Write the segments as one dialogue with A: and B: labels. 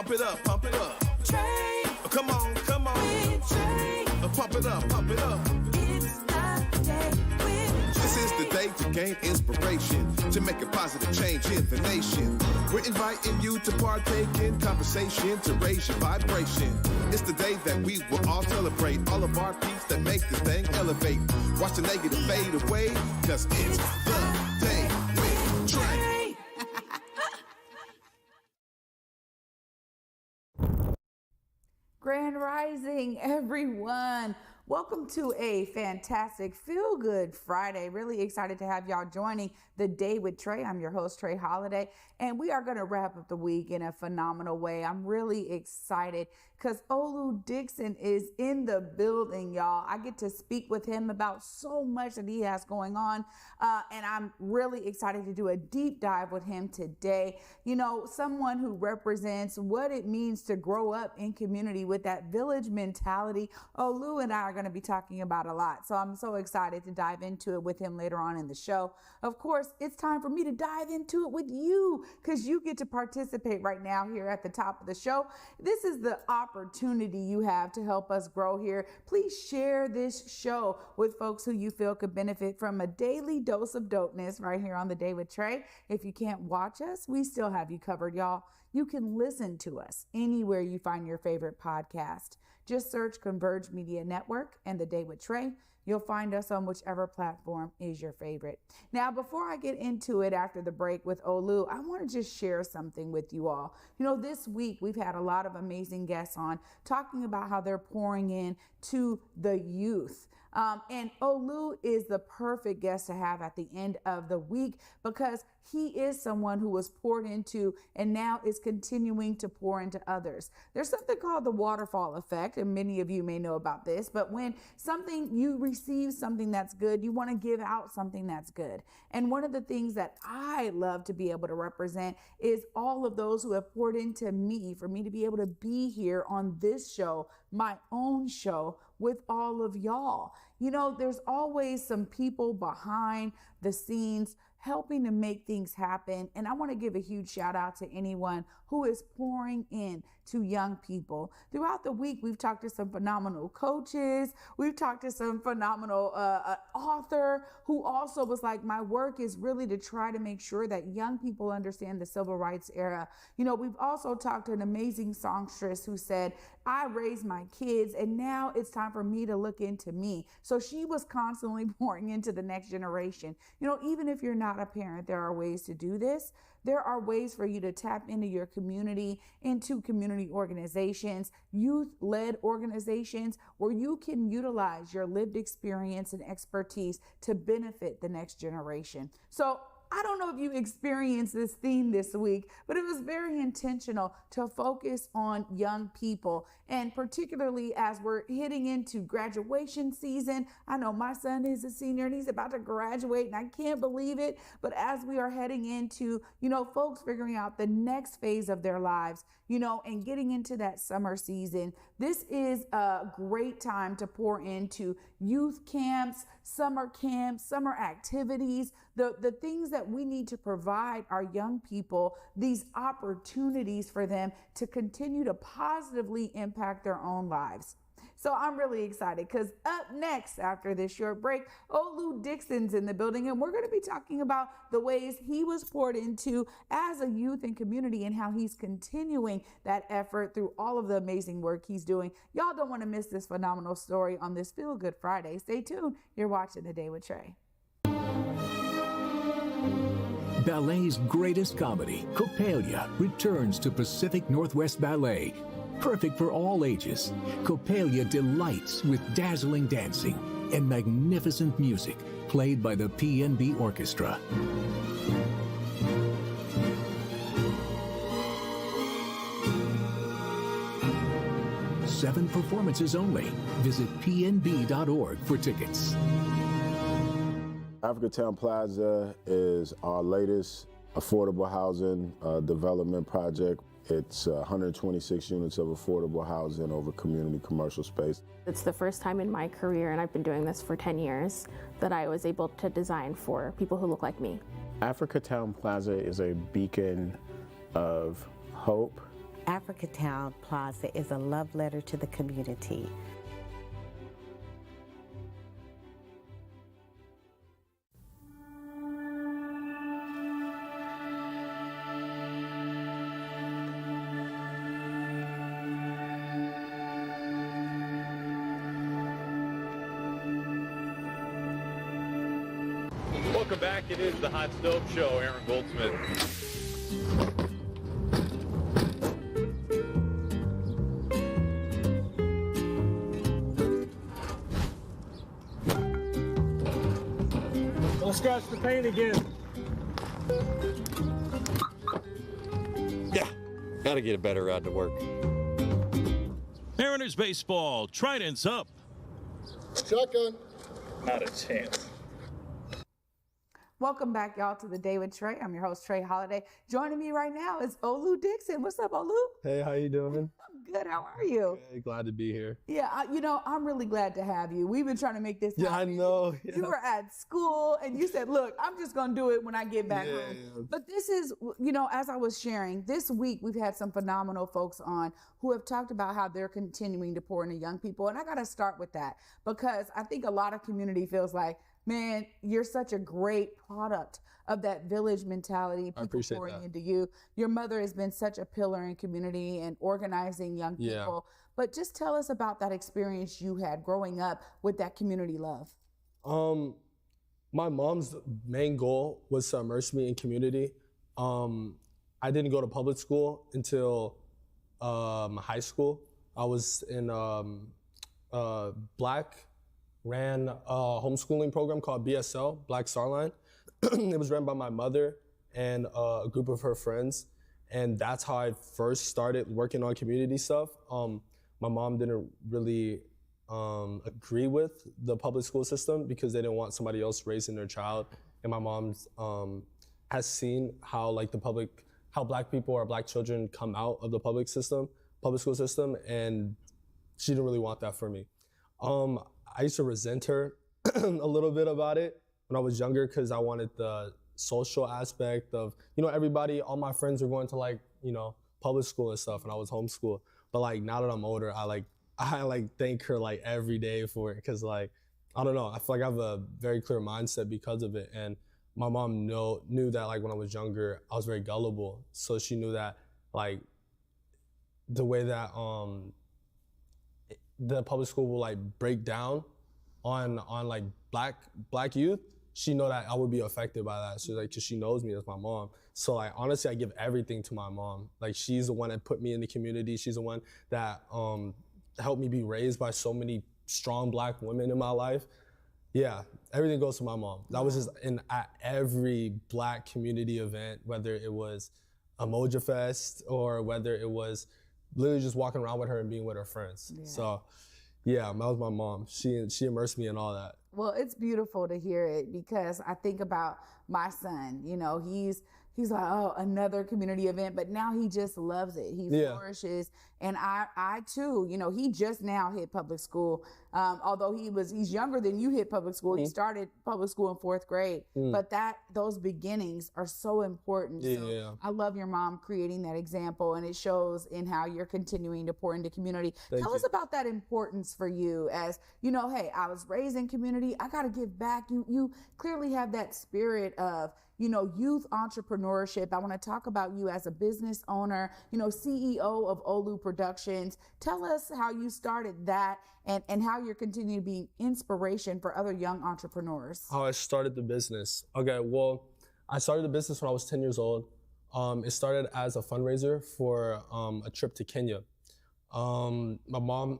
A: Pump it up, pump it up.
B: Trae.
A: Come on, come on.
B: With Trae.
A: Pump it up, pump it up.
B: It's the day with
A: This is the day to gain inspiration, to make a positive change in the nation. We're inviting you to partake in conversation, to raise your vibration. It's the day that we will all celebrate all of our peeps that make this thing elevate. Watch the negative fade away, cause it's the day with Trae.
C: Grand Rising, everyone. Welcome to a fantastic feel-good Friday. Really excited to have y'all joining the Day with Trae. I'm your host, Trae Holiday, and we are going to wrap up the week in a phenomenal way. I'm really excited because Olu Dixon is in the building, y'all. I get to speak with him about so much that he has going on, and I'm really excited to do a deep dive with him today. You know, someone who represents what it means to grow up in community with that village mentality. Olu and I are going to be talking about a lot, so I'm so excited to dive into it with him later on in the show. Of course, it's time for me to dive into it with you because you get to participate right now here at the top of the show. This is the opportunity you have to help us grow here. Please share this show with folks who you feel could benefit from a daily dose of dopeness right here on the Day with Trae. If you can't watch us, we still have you covered, y'all. You can listen to us anywhere you find your favorite podcast. Just search Converge Media Network and the Day with Trae. You'll find us on whichever platform is your favorite. Now, before I get into it after the break with Olu, I want to just share something with you all. You know, this week we've had a lot of amazing guests on talking about how they're pouring in to the youth. And Olu is the perfect guest to have at the end of the week because he is someone who was poured into and now is continuing to pour into others. There's something called the waterfall effect, and many of you may know about this, but when you receive something that's good, you want to give out something that's good. And one of the things that I love to be able to represent is all of those who have poured into me, for me to be able to be here on this show, my own show, with all of y'all. You know, there's always some people behind the scenes helping to make things happen. And I want to give a huge shout out to anyone who is pouring in to young people. Throughout the week, we've talked to some phenomenal coaches. We've talked to some phenomenal author who also was like, my work is really to try to make sure that young people understand the civil rights era. You know, we've also talked to an amazing songstress who said, I raised my kids and now it's time for me to look into me. So she was constantly pouring into the next generation. You know, even if you're not a parent, there are ways to do this. There are ways for you to tap into your community, into community organizations, youth-led organizations, where you can utilize your lived experience and expertise to benefit the next generation. So I don't know if you experienced this theme this week, but it was very intentional to focus on young people. And particularly as we're hitting into graduation season, I know my son is a senior and he's about to graduate and I can't believe it. But as we are heading into, you know, folks figuring out the next phase of their lives, you know, and getting into that summer season, this is a great time to pour into youth camps, summer activities, the things that we need to provide our young people, these opportunities for them to continue to positively impact their own lives. So I'm really excited because up next after this short break, Olu Dixon's in the building, and we're going to be talking about the ways he was poured into as a youth and community and how he's continuing that effort through all of the amazing work he's doing. Y'all don't want to miss this phenomenal story on this Feel Good Friday. Stay tuned. You're watching The Day with Trae.
D: Ballet's greatest comedy, Coppelia, returns to Pacific Northwest Ballet. Perfect for all ages, Coppelia delights with dazzling dancing and magnificent music played by the PNB Orchestra. Seven performances only. Visit pnb.org for tickets.
E: Africatown Plaza is our latest affordable housing development project. It's 126 units of affordable housing over community commercial space.
F: It's the first time in my career, and I've been doing this for 10 years, that I was able to design for people who look like me.
G: Africatown Plaza is a beacon of hope Africatown Plaza is a love letter to the community.
H: Welcome back. It is the Hot Stove Show. Aaron Goldsmith.
I: Don't scratch the paint again.
H: Yeah, gotta get a better ride to work.
J: Mariners baseball, Trident's up.
K: Shotgun.
I: Not a chance.
C: Welcome back, y'all, to the Day with Trae. I'm your host, Trae Holiday. Joining me right now is Olu Dixon. What's up, Olu?
L: Hey, how you doing?
C: I'm good. How are you?
L: Hey, glad to be here.
C: Yeah, I'm really glad to have you. We've been trying to make this happen.
L: Yeah, I know.
C: You were at school, and you said, look, I'm just going to do it when I get back home.
L: Yeah.
C: But this is, as I was sharing, this week we've had some phenomenal folks on who have talked about how they're continuing to pour into young people. And I got to start with that because I think a lot of community feels like, man, you're such a great product of that village mentality, people pouring into you. Your mother has been such a pillar in community and organizing young people. But just tell us about that experience you had growing up with that community love.
L: My mom's main goal was to immerse me in community. I didn't go to public school until high school. I was in ran a homeschooling program called BSL, Black Star Line. It was run by my mother and a group of her friends. And that's how I first started working on community stuff. My mom didn't really agree with the public school system because they didn't want somebody else raising their child. And my mom's has seen how how Black people or Black children come out of the public school system, and she didn't really want that for me. I used to resent her a little bit about it when I was younger because I wanted the social aspect of, all my friends were going to public school and stuff, and I was homeschooled. But now that I'm older, I thank her every day for it because I don't know, I feel like I have a very clear mindset because of it. And my mom knew that when I was younger, I was very gullible. So she knew that the way that the public school will break down on black youth, she know that I would be affected by that. So cause she knows me as my mom. So honestly, I give everything to my mom. She's the one that put me in the community. She's the one that helped me be raised by so many strong Black women in my life. Yeah, everything goes to my mom. That was just at every Black community event, whether it was a Moja Fest or whether it was literally just walking around with her and being with her friends. Yeah. So yeah, that was my mom. She immersed me in all that.
C: Well, it's beautiful to hear it because I think about my son, he's like, oh, another community event, but now he just loves it. He flourishes. And I too, he just now hit public school. Although he's younger than you hit public school. He started public school in 4th grade, but those beginnings are so important. So I love your mom creating that example, and it shows in how you're continuing to pour into community. Tell us about that importance for you as, hey, I was raised in community. I got to give back. You clearly have that spirit of, youth entrepreneurship. I want to talk about you as a business owner, CEO of Olu Productions. Tell us how you started that and how you're continuing to be inspiration for other young entrepreneurs.
L: How I started the business. Okay, well, I started the business when I was 10 years old. It started as a fundraiser for a trip to Kenya. My mom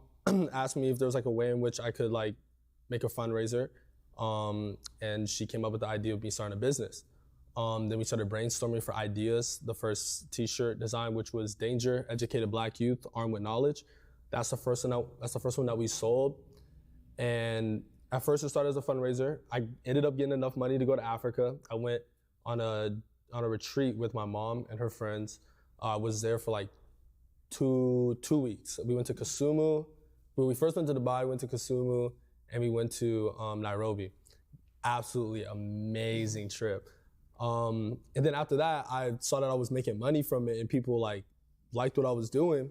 L: asked me if there was a way in which I could make a fundraiser. And she came up with the idea of me starting a business. Then we started brainstorming for ideas. The first t-shirt design, which was Danger, Educated Black Youth, Armed with Knowledge. That's the first one that we sold. And at first it started as a fundraiser. I ended up getting enough money to go to Africa. I went on a retreat with my mom and her friends. I was there for 2 weeks. We went to Kisumu. When we first went to Dubai, we went to Kisumu, and we went to Nairobi. Absolutely amazing trip. And then after that, I saw that I was making money from it, and people liked what I was doing,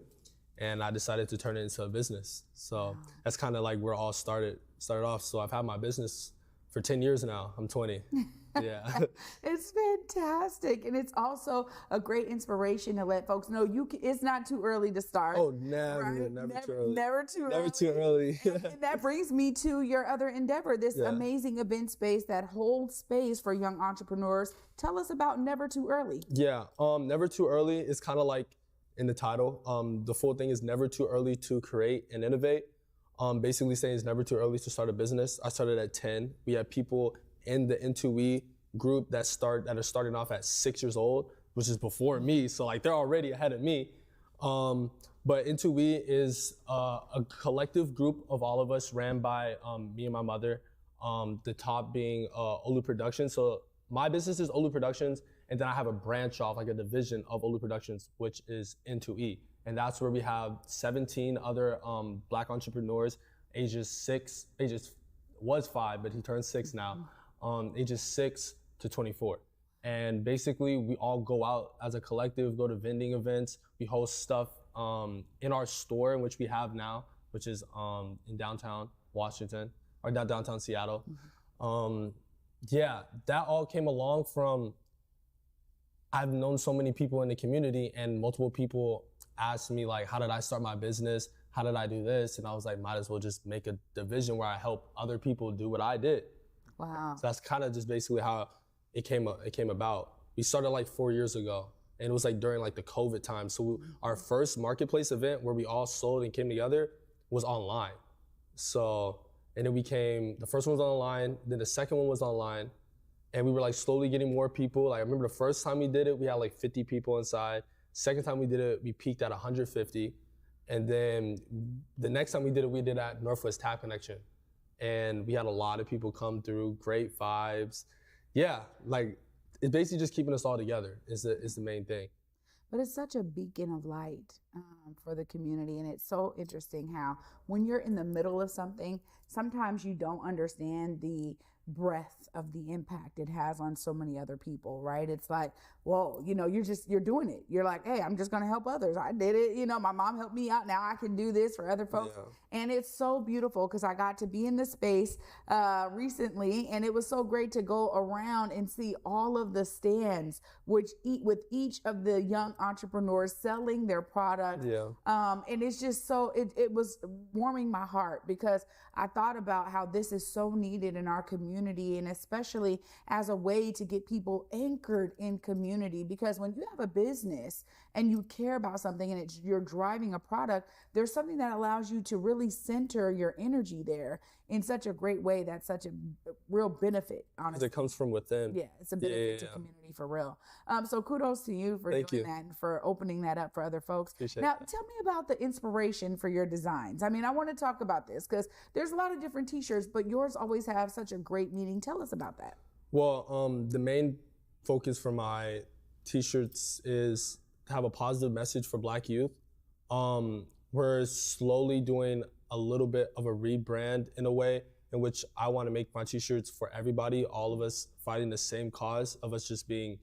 L: and I decided to turn it into a business. So that's kind of like where all started off. So I've had my business for 10 years now. I'm 20. Yeah.
C: It's fantastic. And it's also a great inspiration to let folks know it's not too early to start.
L: Oh, never too early.
C: Never too early.
L: Never too early.
C: And that brings me to your other endeavor, this amazing event space that holds space for young entrepreneurs. Tell us about Never Too Early.
L: Yeah, Never Too Early is kind of like in the title. The full thing is never too early to create and innovate. Basically saying it's never too early to start a business. I started at 10. We have people in the N2E group that are starting off at 6 years old, which is before me. So like they're already ahead of me. But N2E is a collective group of all of us ran by me and my mother. The top being Olu Productions. So my business is Olu Productions, and then I have a branch off, like a division of Olu Productions, which is N2E. And that's where we have 17 other Black entrepreneurs, ages was 5, but he turned 6 now, ages 6 to 24. And basically we all go out as a collective, go to vending events, we host stuff in our store, which we have now, which is in downtown Washington, or downtown Seattle. Yeah, that all came along from, I've known so many people in the community, and multiple people asked me like, how did I start my business? How did I do this? And I was like, might as well just make a division where I help other people do what I did.
C: Wow.
L: So that's kind of just basically how it came about. We started like 4 years ago, and it was like during like the COVID time. So our first marketplace event where we all sold and came together was online. So, and then the first one was online, then the second one was online, and we were like slowly getting more people. Like I remember the first time we did it, we had like 50 people inside. Second time we did it, we peaked at 150. And then the next time we did it at Northwest Tap Connection. And we had a lot of people come through, great vibes. Yeah, like it's basically just keeping us all together is the main thing.
C: But it's such a beacon of light for the community. And it's so interesting how when you're in the middle of something, sometimes you don't understand the breadth of the impact it has on so many other people, right? It's like, well, you're doing it. You're like, hey, I'm just going to help others. I did it. My mom helped me out. Now I can do this for other folks. Yeah. And it's so beautiful because I got to be in the space recently, and it was so great to go around and see all of the stands, with each of the young entrepreneurs selling their product.
L: Yeah.
C: And it's just it was warming my heart because I thought about how this is so needed in our community, and especially as a way to get people anchored in community. Because when you have a business and you care about something and you're driving a product, there's something that allows you to really center your energy there in such a great way. That's such a real benefit, honestly.
L: It comes from within.
C: Yeah, it's a benefit to community for real. So kudos to you for doing that and for opening that up for other folks.
L: Appreciate
C: now,
L: that.
C: Tell me about the inspiration for your designs. I mean, I want to talk about this because there's a lot of different t-shirts, but yours always have such a great meaning. Tell us about that.
L: Well, the main focus for my t-shirts is to have a positive message for Black youth. We're slowly doing a little bit of a rebrand in a way in which I want to make my t-shirts for everybody, all of us fighting the same cause of us just being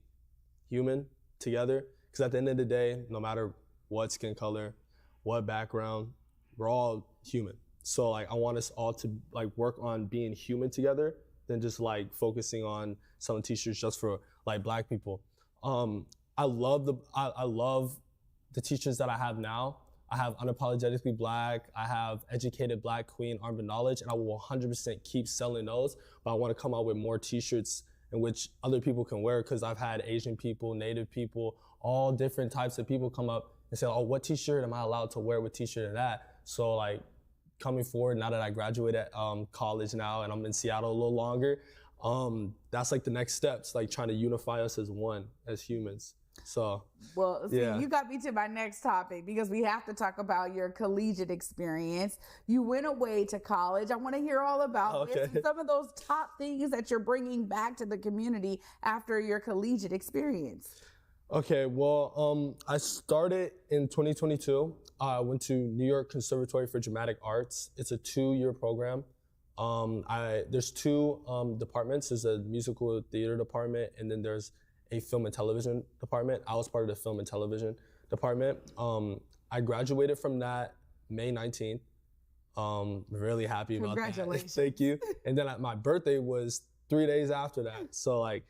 L: human together. Because at the end of the day, no matter what skin color, what background, we're all human. So like I want us all to like work on being human together than just like focusing on selling t-shirts just for like Black people. I love the t-shirts that I have now. I have Unapologetically Black, I have Educated Black Queen Armed with Knowledge, and I will 100% keep selling those, but I want to come out with more t-shirts in which other people can wear, because I've had Asian people, Native people, all different types of people come up and say, oh, what t-shirt am I allowed to wear with t-shirt and that? So like coming forward, now that I graduated college now and I'm in Seattle a little longer, that's like the next steps, like trying to unify us as one, as humans. So,
C: well, see, you got me to my next topic because we have to talk about your collegiate experience. You went away to college. I want to hear all about this and some of those top things that you're bringing back to the community after your collegiate experience. Okay,
L: well, I started in 2022. I went to New York Conservatory for Dramatic Arts. It's a 2-year program. There's 2 departments. There's a musical theater department, and then there's a film and television department. I was part of the film and television department. I graduated from that May 19th. Really happy about that.
C: Congratulations.
L: Thank you. And then my birthday was 3 days after that. So like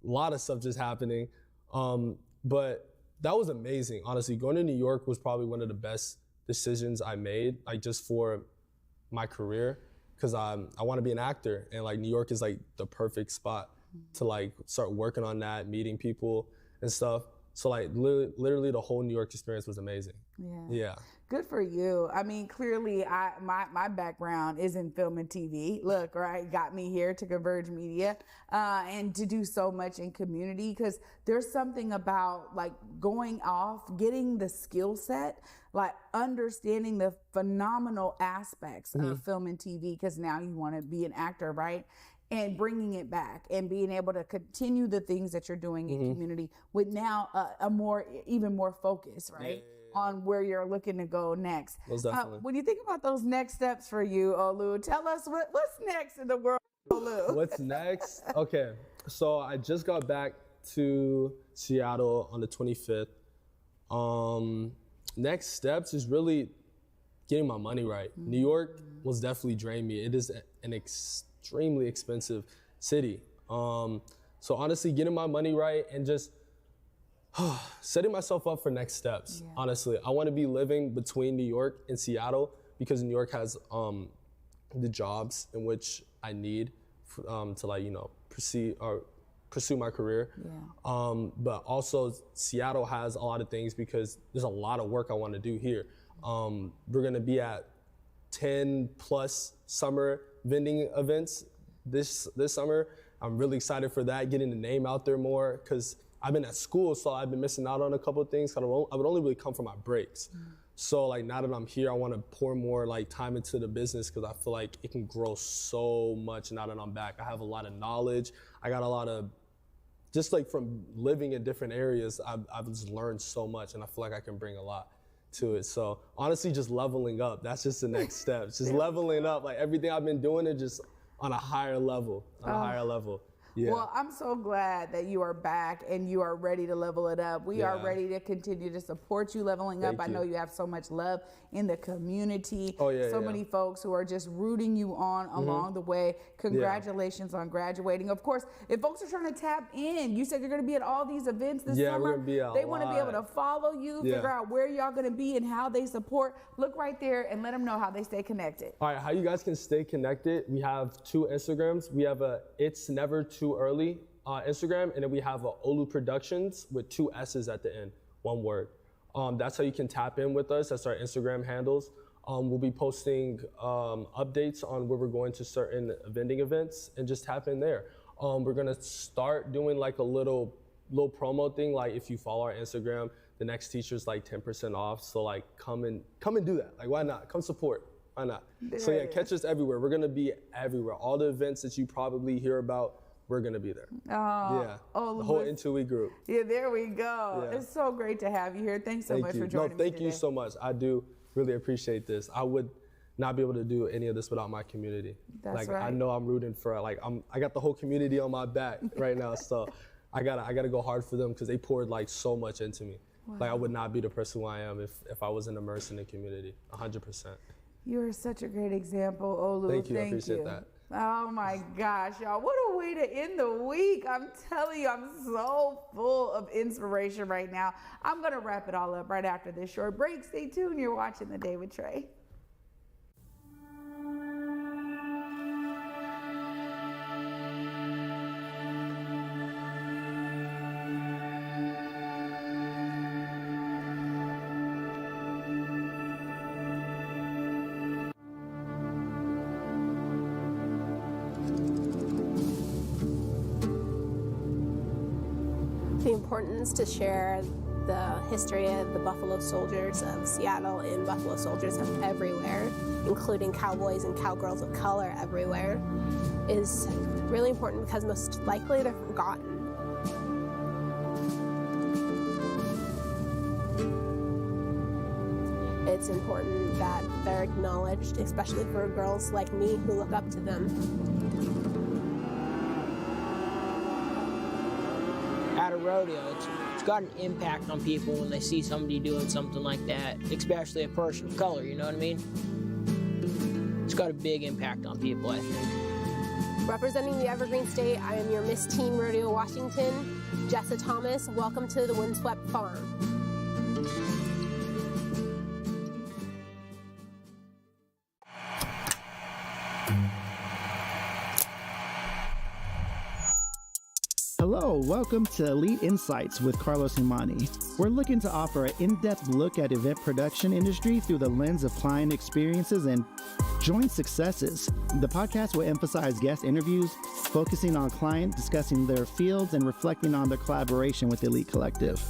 L: a lot of stuff just happening. But that was amazing. Honestly, going to New York was probably one of the best decisions I made, like just for my career, because I want to be an actor, and like New York is like the perfect spot to like start working on that, meeting people and stuff. So like literally the whole New York experience was amazing. Yeah.
C: Good for you. I mean, clearly my background is in film and TV. Look, right, got me here to Converge Media and to do so much in community, because there's something about like going off, getting the skill set, like understanding the phenomenal aspects of film and TV, because now you want to be an actor, right? And bringing it back and being able to continue the things that you're doing in community with now even more focus, right? On where you're looking to go next.
L: Most definitely.
C: When you think about those next steps for you, Olu, tell us what's next in the world, Olu.
L: What's next? Okay, so I just got back to Seattle on the 25th. Next steps is really getting my money right. New York was definitely drained me. It is an extremely expensive city. So honestly, getting my money right and just setting myself up for next steps. Honestly, I want to be living between New York and Seattle, because New York has the jobs in which I need to like, you know, pursue my career. But also Seattle has a lot of things, because there's a lot of work I want to do here. We're gonna be at 10 plus summer vending events this summer. I'm really excited for that, getting the name out there more, because I've been at school, so I've been missing out on a couple of things. I would only really come for my breaks. So like now that I'm here, I want to pour more like time into the business, because I feel like it can grow so much now that I'm back. I have a lot of knowledge. I got a lot of, just like from living in different areas, I've just learned so much, and I feel like I can bring a lot to it. So honestly, just leveling up, that's just the next step. Just leveling up, like everything I've been doing it just on a higher level, Yeah.
C: Well, I'm so glad that you are back and you are ready to level it up. We are ready to continue to support you leveling up. I know you have so much love in the community. So many folks who are just rooting you on along the way. Congratulations on graduating. Of course, if folks are trying to tap in, you said you're going to be at all these events this summer.
L: We're gonna be at
C: they want to be able to follow you, figure out where y'all going to be and how they support. Look right there and let them know how they stay connected.
L: All right, how you guys can stay connected. We have 2 Instagrams. We have a It's Never Too Early Instagram, and then we have a Olu Productions with 2 S's at the end, one word. That's how you can tap in with us. That's our Instagram handles. We'll be posting updates on where we're going to certain vending events, and just tap in there. We're gonna start doing like a little promo thing. Like if you follow our Instagram, the next teacher's like 10% off. So like come and do that. Like why not? Come support. Why not? So yeah, catch us everywhere. We're gonna be everywhere. All the events that you probably hear about, we're gonna be there. The whole Intuit group.
C: Yeah, there we go. It's so great to have you here. Thanks so much for joining me
L: thank you so much. I do really appreciate this. I would not be able to do any of this without my community.
C: That's
L: right. I know I'm rooting for, like, I got the whole community on my back right now, so I gotta go hard for them, because they poured like so much into me. Like I would not be the person who I am if I wasn't immersed in the community, 100%.
C: You are such a great example, Olu.
L: Thank you, I appreciate that.
C: Oh my gosh, y'all. What a way to end the week. I'm telling you, I'm so full of inspiration right now. I'm going to wrap it all up right after this short break. Stay tuned. You're watching The Day with Trae.
F: The importance to share the history of the Buffalo Soldiers of Seattle and Buffalo Soldiers of everywhere, including cowboys and cowgirls of color everywhere, is really important, because most likely they're forgotten. It's important that they're acknowledged, especially for girls like me who look up to them.
M: At a rodeo, it's got an impact on people when they see somebody doing something like that, especially a person of color, you know what I mean? It's got a big impact on people, I think.
F: Representing the Evergreen State, I am your Miss Teen Rodeo Washington, Jessa Thomas. Welcome to the Windswept Farm.
N: Hello, welcome to Elite Insights with Carlos Imani. We're looking to offer an in-depth look at event production industry through the lens of client experiences and joint successes. The podcast will emphasize guest interviews, focusing on client, discussing their fields, and reflecting on their collaboration with Elite Collective.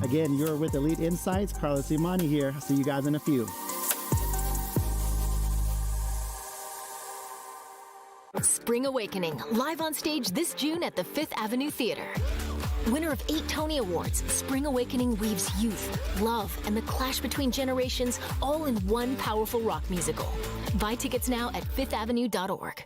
N: Again, you're with Elite Insights. Carlos Imani here. I'll see you guys in a few.
O: Spring Awakening, live on stage this June at the Fifth Avenue Theater. Winner of 8 Tony Awards, Spring Awakening weaves youth, love, and the clash between generations all in one powerful rock musical. Buy tickets now at fifthavenue.org.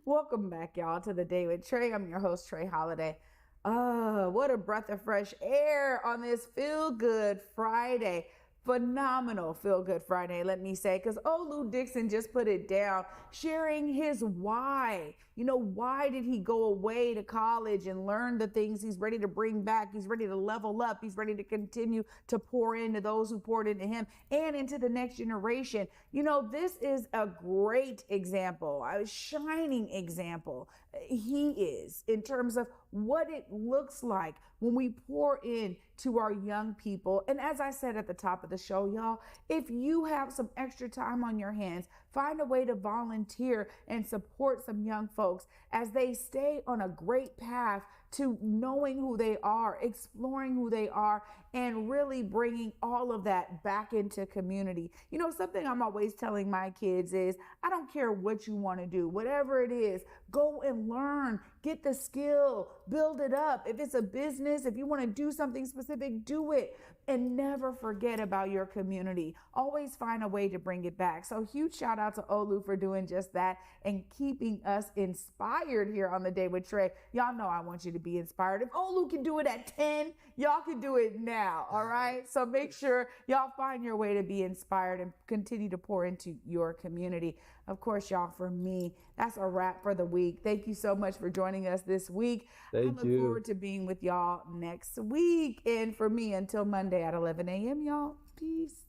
C: Welcome back, y'all, to the Day with Trae. I'm your host, Trae Holiday. What a breath of fresh air on this Feel Good Friday. Phenomenal Feel Good Friday, let me say, because Olu Dixon just put it down, sharing his why. You know, why did he go away to college and learn the things he's ready to bring back? He's ready to level up. He's ready to continue to pour into those who poured into him and into the next generation. You know, this is a great example, a shining example. He is, in terms of what it looks like when we pour in to our young people. And as I said at the top of the show, y'all, if you have some extra time on your hands, find a way to volunteer and support some young folks as they stay on a great path to knowing who they are, exploring who they are, and really bringing all of that back into community. You know, something I'm always telling my kids is, I don't care what you want to do, whatever it is, go and learn, get the skill, build it up. If it's a business, if you want to do something specific, do it. And never forget about your community. Always find a way to bring it back. So huge shout out to Olu for doing just that and keeping us inspired here on the Day with Trae. Y'all know I want you to be inspired. If Olu can do it at 10, y'all can do it now, all right? So make sure y'all find your way to be inspired and continue to pour into your community. Of course, y'all, for me, that's a wrap for the week. Thank you so much for joining us this week. I look forward to being with y'all next week. And for me, until Monday at 11 a.m., y'all, peace.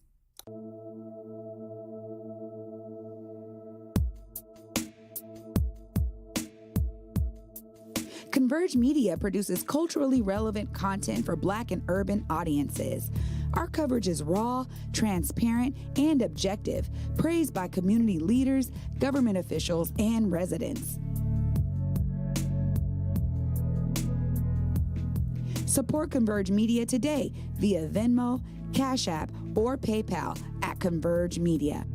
C: Converge Media produces culturally relevant content for Black and urban audiences. Our coverage is raw, transparent, and objective, praised by community leaders, government officials, and residents. Support Converge Media today via Venmo, Cash App, or PayPal at Converge Media.